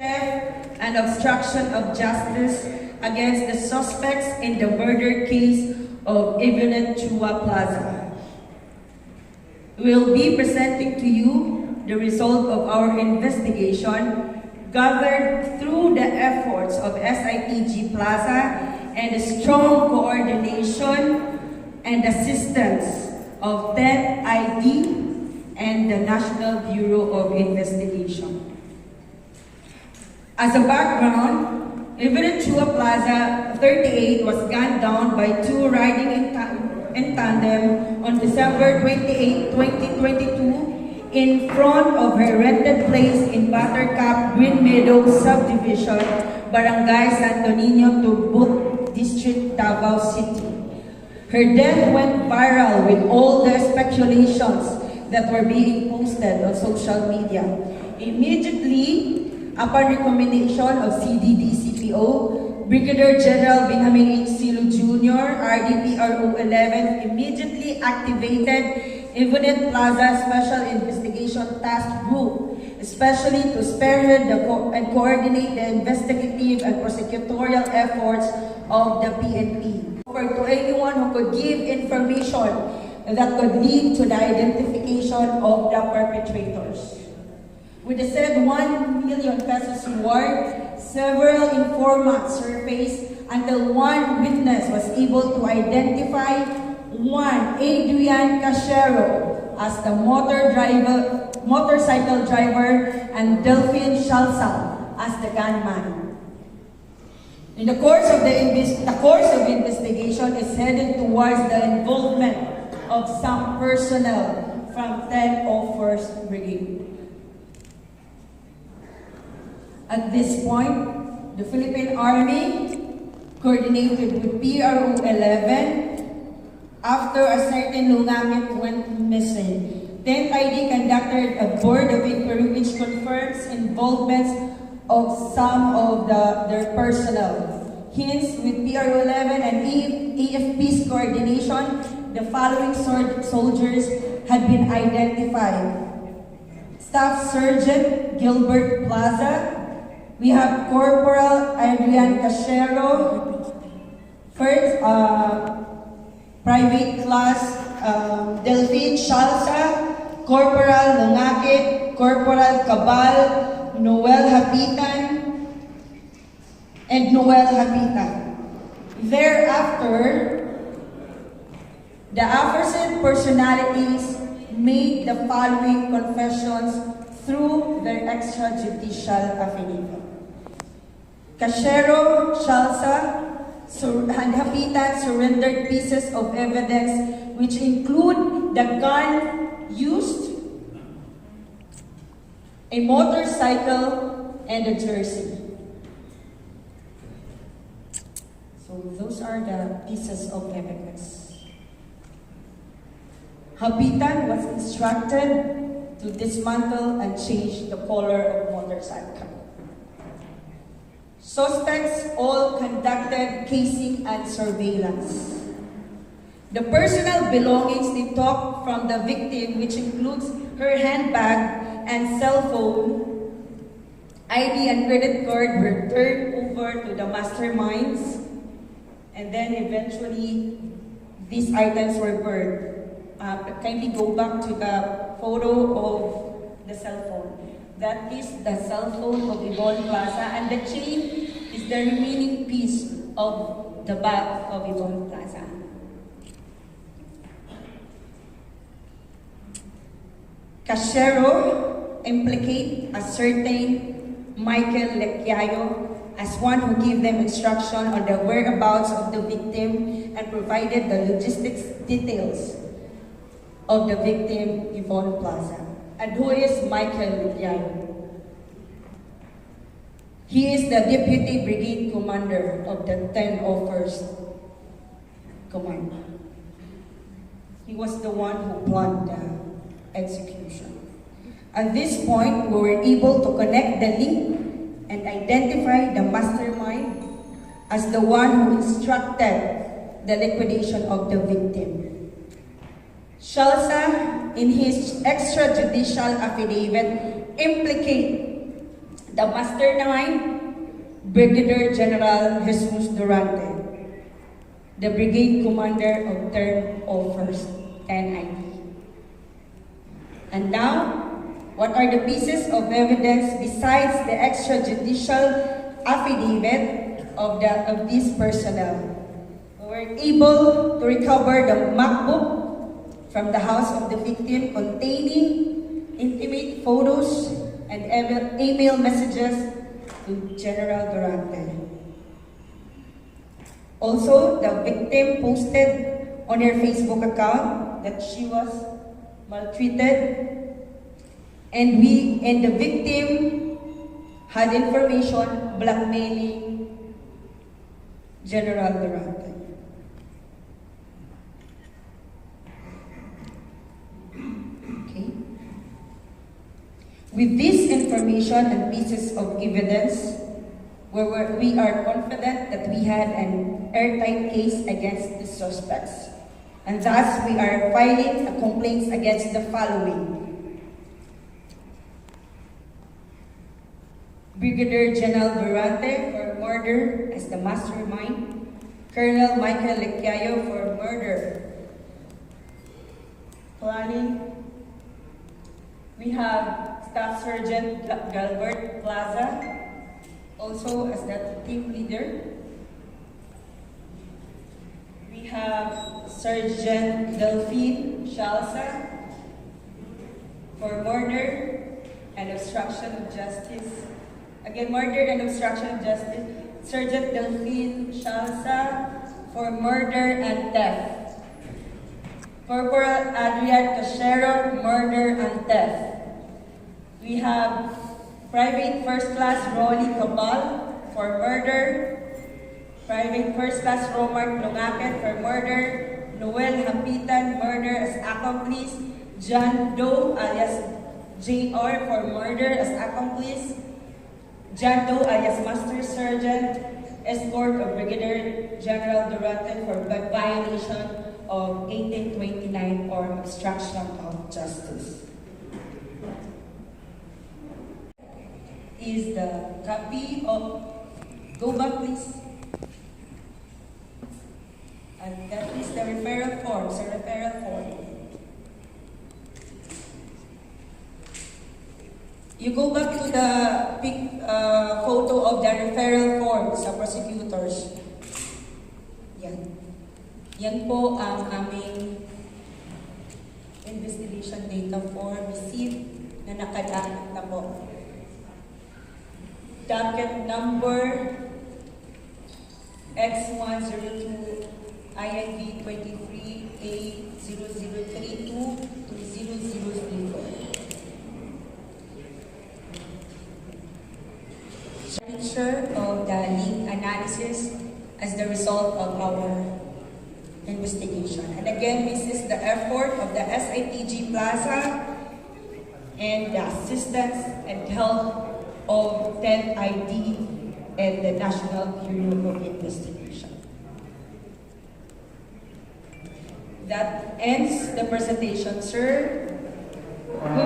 and obstruction of justice against the suspects in the murder case of SITG Plaza. We will be presenting to you the result of our investigation gathered through the efforts of SITG Plaza and the strong coordination and assistance of 10 ID and the National Bureau of Investigation. As a background, SITG Plaza 38 was gunned down by two riding in tandem on December 28, 2022 in front of her rented place in Buttercup, Green Meadows Subdivision, Barangay Santo Niño, Turbut District, Davao City. Her death went viral with all the speculations that were being posted on social media. Immediately, upon recommendation of CDD-CPO, Brigadier General Benjamin H. Silo Jr., RDPRO 11 immediately activated SITG Plaza Special Investigation Task Group, especially to spearhead and coordinate the investigative and prosecutorial efforts of the PNP. To anyone who could give information that could lead to the identification of the perpetrators. With the said 1 million pesos reward, several informants surfaced until one witness was able to identify one Adrian Cachero as the motorcycle driver and Delphine Shalsa as the gunman. In the course of the investigation is headed towards the involvement of some personnel from 1001st Brigade. At this point, the Philippine Army coordinated with PRO 11 after a certain Lungangit went missing. 10th ID conducted a board of inquiry which confirms involvement of some of their personnel. Hence, with PRO 11 and AFP's coordination, the following soldiers had been identified. Staff Sergeant Gilbert Plaza. We have Corporal Adrian Cachero. First, Private Class Delphine Shalsa, Corporal Lungakit, Corporal Cabal, Noel Hapitan, and Noel Hapitan. Thereafter, the aforesaid personalities made the following confessions through their extrajudicial affidavit. Cachero, Shalsa, and Hapitan surrendered pieces of evidence which include the gun used, a motorcycle, and a jersey. So those are the pieces of evidence. Hapitan was instructed to dismantle and change the color of motorcycle. Suspects all conducted casing and surveillance. The personal belongings they took from the victim, which includes her handbag and cell phone, ID and credit card, were turned over to the masterminds, and then eventually these items were burned. Kindly go back to the photo of the cell phone. That is the cell phone of Yvonne Plaza, and the chain is the remaining piece of the bag of Yvonne Plaza. Cachero implicate a certain Michael Lecquiayo as one who gave them instruction on the whereabouts of the victim and provided the logistics details of the victim, Yvonne Plaza. And who is Michael Lecquiayo? He is the Deputy Brigade Commander of the 1001st Command. He was the one who planned the execution. At this point, we were able to connect the link and identify the mastermind as the one who instructed the liquidation of the victim. Shalsa, in his extrajudicial affidavit, implicate The Mastermind, Brigadier General Jesus Durante, the Brigade Commander of 3rd of 1st 10ID. And now, what are the pieces of evidence besides the extrajudicial affidavit of these personnel? We were able to recover the MacBook from the house of the victim containing intimate photos and email messages to General Durante. Also, the victim posted on her Facebook account that she was maltreated, and the victim had information blackmailing General Durante. Okay. With this information and pieces of evidence, we are confident that we had an airtight case against the suspects, and thus we are filing a complaint against the following: Brigadier General Durante for murder as the mastermind, Colonel Michael Lecquiayo for murder planning. We have Staff Sergeant Galbert Plaza, also as the team leader. We have Sergeant Delphine Shalsa for murder and obstruction of justice. Again, murder and obstruction of justice. Sergeant Delphine Shalsa for murder and theft. Corporal Adrian Cachero, murder and theft. We have Private First Class Rolly Cabal for murder. Private First Class Romar Longaken for murder. Noel Hapitan, murder as accomplice. John Doe alias JR for murder as accomplice. John Doe alias Master Sergeant, escort of Brigadier General Durante for violation of 1829 or obstruction of justice. Is the copy of, go back please, and that is the referral form, so referral form. You go back to the photo of the referral form sa prosecutors. Yan. Yan po ang aming investigation data form received na nakadakit na po. Docket number X102 INV 23A0032 to 0034. Picture of the link analysis as the result of our investigation. And again, this is the effort of the SITG Plaza and the assistance and help of 10ID and the National Bureau of Investigation. That ends the presentation, sir.